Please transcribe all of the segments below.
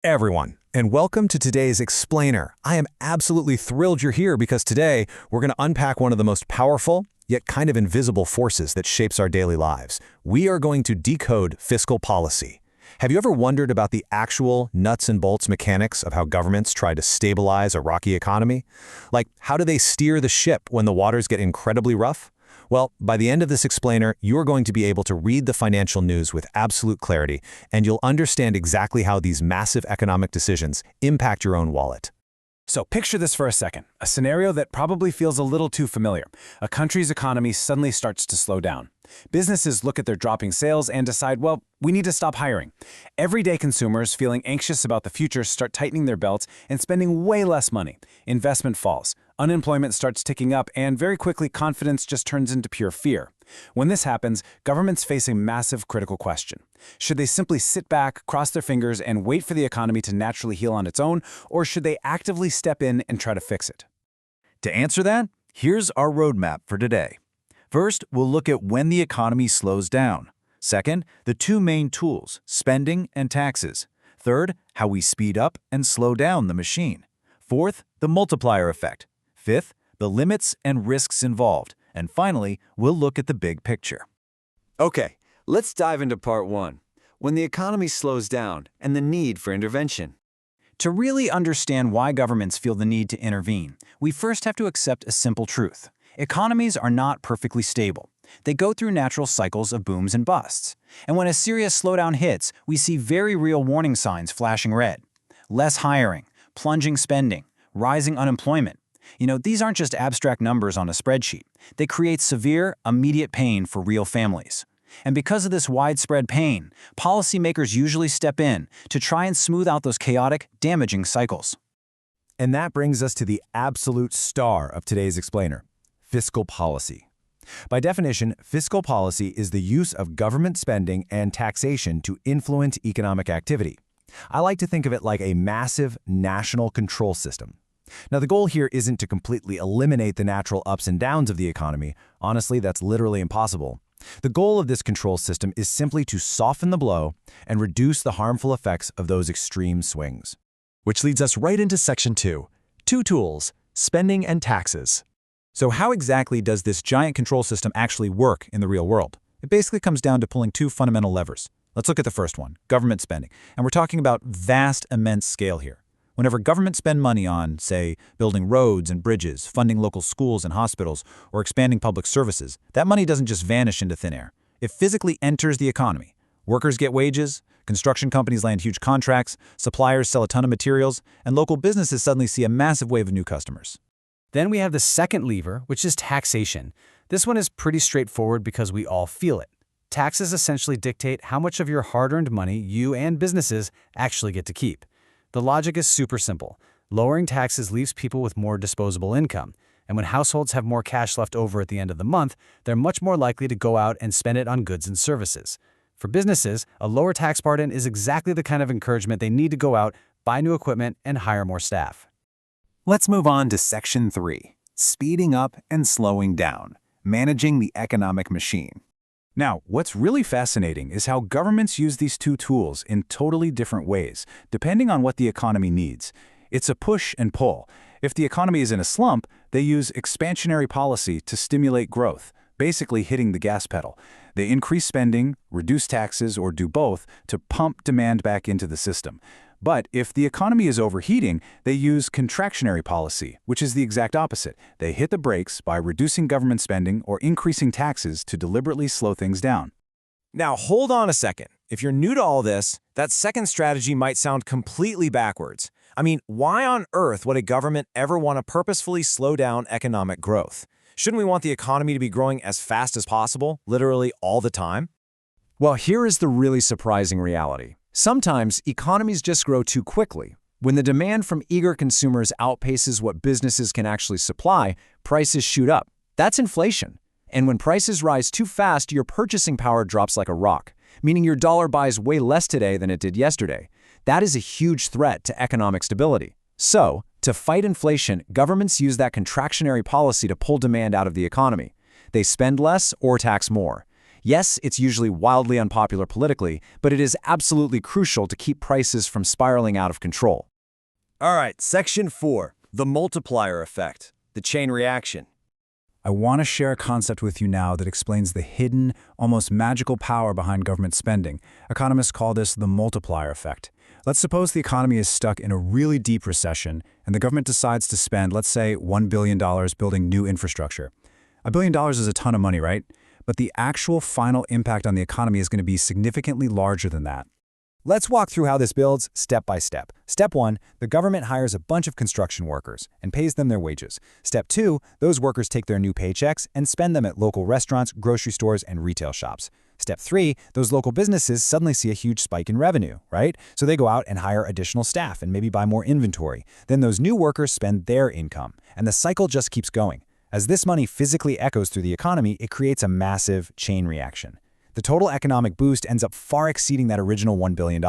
Everyone, and welcome to today's Explainer. I am absolutely thrilled you're here because today we're going to unpack one of the most powerful, yet kind of invisible forces that shapes our daily lives. We are going to decode fiscal policy. Have you ever wondered about the actual nuts and bolts mechanics of how governments try to stabilize a rocky economy? Like, how do they steer the ship when the waters get incredibly rough? Well, by the end of this explainer, you're going to be able to read the financial news with absolute clarity, and you'll understand exactly how these massive economic decisions impact your own wallet. So picture this for a second, a scenario that probably feels a little too familiar. A country's economy suddenly starts to slow down. Businesses look at their dropping sales and decide, well, we need to stop hiring. Everyday consumers feeling anxious about the future start tightening their belts and spending way less money. Investment falls. Unemployment starts ticking up, and very quickly confidence just turns into pure fear. When this happens, governments face a massive critical question. Should they simply sit back, cross their fingers, and wait for the economy to naturally heal on its own, or should they actively step in and try to fix it? To answer that, here's our roadmap for today. First, we'll look at when the economy slows down. Second, the two main tools, spending and taxes. Third, how we speed up and slow down the machine. Fourth, the multiplier effect. Fifth, the limits and risks involved. And finally, we'll look at the big picture. Okay, let's dive into part one, when the economy slows down and the need for intervention. To really understand why governments feel the need to intervene, we first have to accept a simple truth. Economies are not perfectly stable. They go through natural cycles of booms and busts. And when a serious slowdown hits, we see very real warning signs flashing red. Less hiring, plunging spending, rising unemployment. These aren't just abstract numbers on a spreadsheet. They create severe, immediate pain for real families. And because of this widespread pain, policymakers usually step in to try and smooth out those chaotic, damaging cycles. And that brings us to the absolute star of today's explainer, fiscal policy. By definition, fiscal policy is the use of government spending and taxation to influence economic activity. I like to think of it like a massive national control system. Now, the goal here isn't to completely eliminate the natural ups and downs of the economy. Honestly, that's literally impossible. The goal of this control system is simply to soften the blow and reduce the harmful effects of those extreme swings. Which leads us right into Section 2. Two tools, spending and taxes. So how exactly does this giant control system actually work in the real world? It basically comes down to pulling two fundamental levers. Let's look at the first one, government spending. And we're talking about vast, immense scale here. Whenever government spend money on, say, building roads and bridges, funding local schools and hospitals, or expanding public services, that money doesn't just vanish into thin air. It physically enters the economy. Workers get wages, construction companies land huge contracts, suppliers sell a ton of materials, and local businesses suddenly see a massive wave of new customers. Then we have the second lever, which is taxation. This one is pretty straightforward because we all feel it. Taxes essentially dictate how much of your hard-earned money you and businesses actually get to keep. The logic is super simple. Lowering taxes leaves people with more disposable income, and when households have more cash left over at the end of the month, they're much more likely to go out and spend it on goods and services. For businesses, a lower tax burden is exactly the kind of encouragement they need to go out, buy new equipment, and hire more staff. Let's move on to Section 3, speeding up and slowing down, managing the economic machine. Now, what's really fascinating is how governments use these two tools in totally different ways, depending on what the economy needs. It's a push and pull. If the economy is in a slump, they use expansionary policy to stimulate growth, basically hitting the gas pedal. They increase spending, reduce taxes, or do both to pump demand back into the system. But if the economy is overheating, they use contractionary policy, which is the exact opposite. They hit the brakes by reducing government spending or increasing taxes to deliberately slow things down. Now, hold on a second. If you're new to all this, that second strategy might sound completely backwards. I mean, why on earth would a government ever want to purposefully slow down economic growth? Shouldn't we want the economy to be growing as fast as possible, literally all the time? Well, here is the really surprising reality. Sometimes economies just grow too quickly. When the demand from eager consumers outpaces what businesses can actually supply, prices shoot up. That's inflation. And when prices rise too fast, your purchasing power drops like a rock, meaning your dollar buys way less today than it did yesterday. That is a huge threat to economic stability. So, to fight inflation, governments use that contractionary policy to pull demand out of the economy. They spend less or tax more. Yes, it's usually wildly unpopular politically, but it is absolutely crucial to keep prices from spiraling out of control. All right, Section 4, the multiplier effect, the chain reaction. I want to share a concept with you now that explains the hidden, almost magical power behind government spending. Economists call this the multiplier effect. Let's suppose the economy is stuck in a really deep recession, and the government decides to spend, let's say, $1 billion building new infrastructure. $1 billion is a ton of money, right? But the actual final impact on the economy is going to be significantly larger than that. Let's walk through how this builds step by step. Step 1, the government hires a bunch of construction workers and pays them their wages. Step 2, those workers take their new paychecks and spend them at local restaurants, grocery stores, and retail shops. Step 3, those local businesses suddenly see a huge spike in revenue, right? So they go out and hire additional staff and maybe buy more inventory. Then those new workers spend their income, and the cycle just keeps going. As this money physically echoes through the economy, it creates a massive chain reaction. The total economic boost ends up far exceeding that original $1 billion.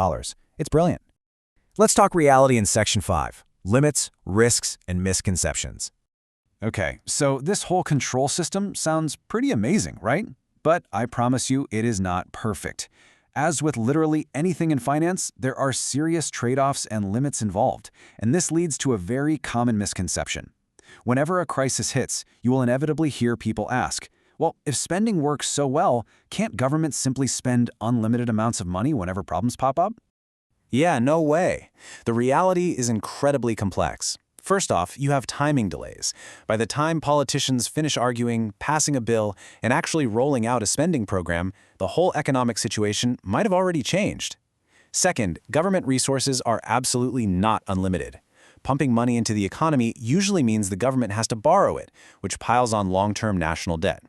It's brilliant. Let's talk reality in Section 5, limits, risks, and misconceptions. Okay, so this whole control system sounds pretty amazing, right? But I promise you it is not perfect. As with literally anything in finance, there are serious trade-offs and limits involved, and this leads to a very common misconception. Whenever a crisis hits, you will inevitably hear people ask, well, if spending works so well, can't governments simply spend unlimited amounts of money whenever problems pop up? Yeah, no way. The reality is incredibly complex. First off, you have timing delays. By the time politicians finish arguing, passing a bill, and actually rolling out a spending program, the whole economic situation might have already changed. Second, government resources are absolutely not unlimited. Pumping money into the economy usually means the government has to borrow it, which piles on long-term national debt.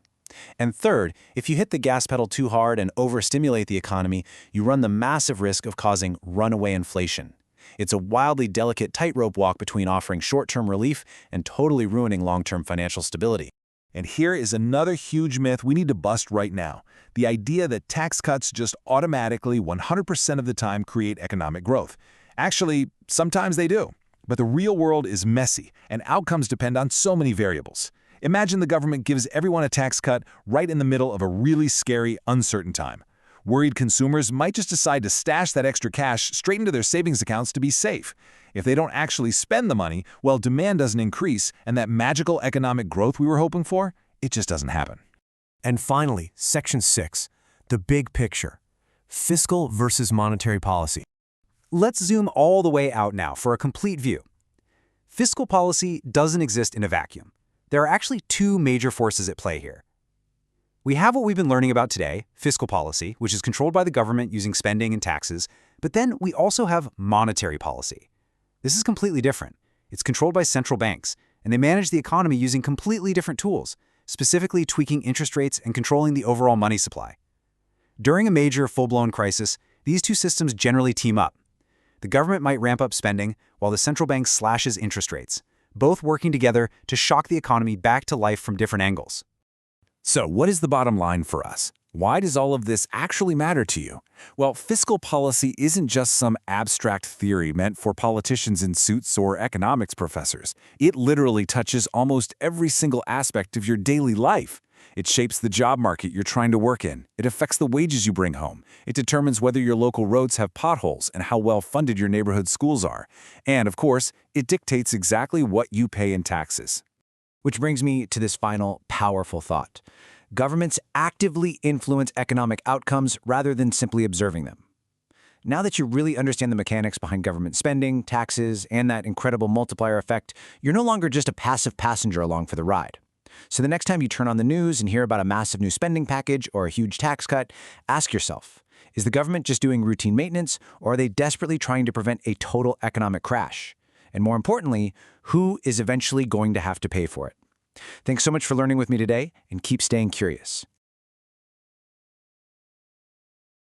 And third, if you hit the gas pedal too hard and overstimulate the economy, you run the massive risk of causing runaway inflation. It's a wildly delicate tightrope walk between offering short-term relief and totally ruining long-term financial stability. And here is another huge myth we need to bust right now. The idea that tax cuts just automatically 100% of the time create economic growth. Actually, sometimes they do. But the real world is messy, and outcomes depend on so many variables. Imagine the government gives everyone a tax cut right in the middle of a really scary, uncertain time. Worried consumers might just decide to stash that extra cash straight into their savings accounts to be safe. If they don't actually spend the money, well, demand doesn't increase, and that magical economic growth we were hoping for, it just doesn't happen. And finally, Section 6, the big picture, fiscal versus monetary policy. Let's zoom all the way out now for a complete view. Fiscal policy doesn't exist in a vacuum. There are actually two major forces at play here. We have what we've been learning about today, fiscal policy, which is controlled by the government using spending and taxes, but then we also have monetary policy. This is completely different. It's controlled by central banks, and they manage the economy using completely different tools, specifically tweaking interest rates and controlling the overall money supply. During a major full-blown crisis, these two systems generally team up. The government might ramp up spending while the central bank slashes interest rates, both working together to shock the economy back to life from different angles. So what is the bottom line for us? Why does all of this actually matter to you? Well, fiscal policy isn't just some abstract theory meant for politicians in suits or economics professors. It literally touches almost every single aspect of your daily life. It shapes the job market you're trying to work in. It affects the wages you bring home. It determines whether your local roads have potholes and how well funded your neighborhood schools are. And, of course, it dictates exactly what you pay in taxes. Which brings me to this final powerful thought. Governments actively influence economic outcomes rather than simply observing them. Now that you really understand the mechanics behind government spending, taxes, and that incredible multiplier effect, you're no longer just a passive passenger along for the ride. So the next time you turn on the news and hear about a massive new spending package or a huge tax cut, ask yourself, is the government just doing routine maintenance, or are they desperately trying to prevent a total economic crash? And more importantly, who is eventually going to have to pay for it? Thanks so much for learning with me today, and keep staying curious.